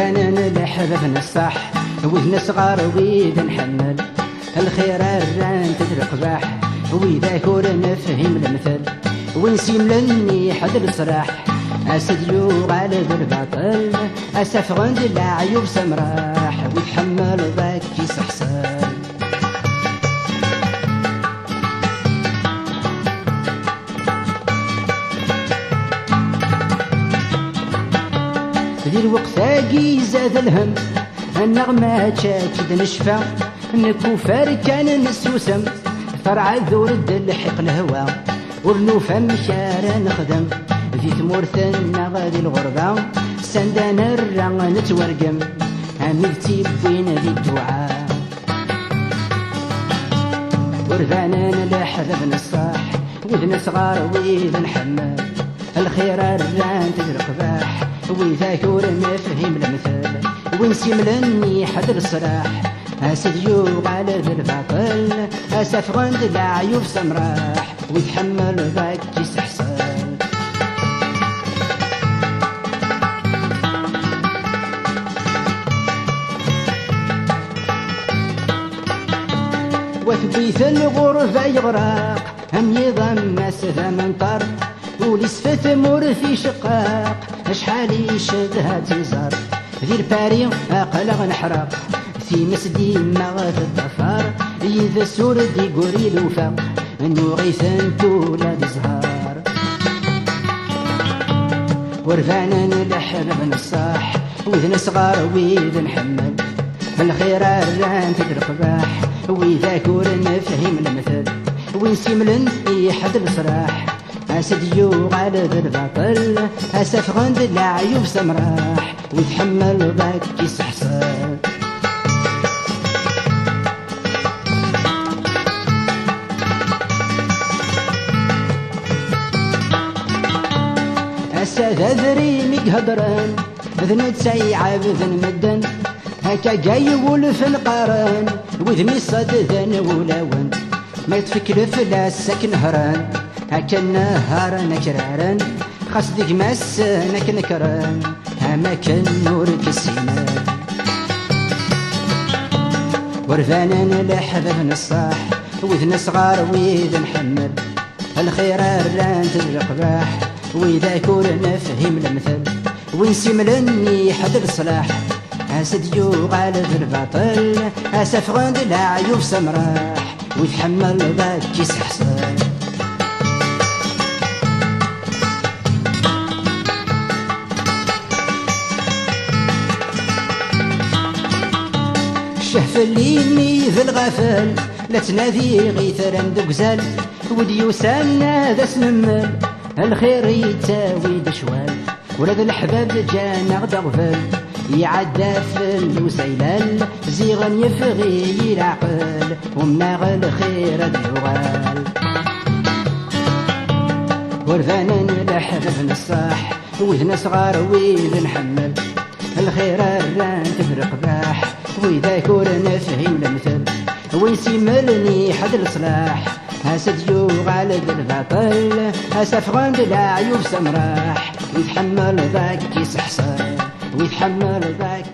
ورفانا الحباب نصح وإذ نصغر وإذ نحمل الخير الران تترقباح وإذا كور نفهم المثل ونسيم لني حد الصراح أسد يغالب الباطل أسف غند العيوب سمراح ويتحمل ذاك يسحسن ذي الوقت اجي زاد الهم النغمة شاكد نشفى نكوفار كان نسوسم فرع ذور الدلحق الهوى ورنوفا مشارا نخدم في ثمورثنا غادي الغربة سندنا الرا نتورقم عملتي بين ذي الدعاء ورفانا نلحظ بنصاح وذن صغار وإذا نحمل الخير الران تدرقباح وإذا كور نفهم المثل ونسيم لني حد الصراح أسد يغالب الباطل أسف غند العيوب سمراح ويتحمل ذاك يسحسن وثبيت الغرفة يغرق هم يضمس ثمن طر ولسفت مور في شقاق شحال يشدها تيزار ذي الباري أقلق نحرق في مسدي ما غاد الضفار إذا سور دي قوري الوفاق نوغيث انتولا زهار ورفانا نلحب نصاح وإذا صغار وإذا نحمل الخير الران تدرقباح وإذا كور نفهم المثل ونسيم لني حد الصراح أسد يغالب الباطل أسف غند العيوب سمراح ويتحمل ذاك يسحسن أسد ذري مقهدران ذن تسيعب ذن مدن هكا جاي ولف القران وذمي صد ذن ولاون ما يتفكر فلا سكن هران هكا النهار نكرارا خاص ديك ماس نكران هما كان نور كسينان ورفانا نلحظ نصاح وإذ صغار وإذا نحمل الخير الران تدرقباح وإذا كور نفهم المثل ونسيم لني حد الصلاح أسد يغالب الباطل أسف غند العيوب سمراح ويتحمل ذاك يسحسن الشهف اللي ذي الغفل لا تنادي غيثرا دوكزال وديوسان ذا سنمل الخير يتاوي دشوال ولاد الحباب جانا غدا غفل يعدى فل وسيلال زيغن يفغي العقل ومناغ الخير اليغال ورفانا نلحظ نصاح وإذ صغار وإذ نحمل الخير الران تفرقباح وإذا كور نفهم المثل ويسيملني حد الصلاح أسد يغالب الباطل أسف غند العيوب سمراح ويتحمل ذاك يسحسن ويتحمل ذاك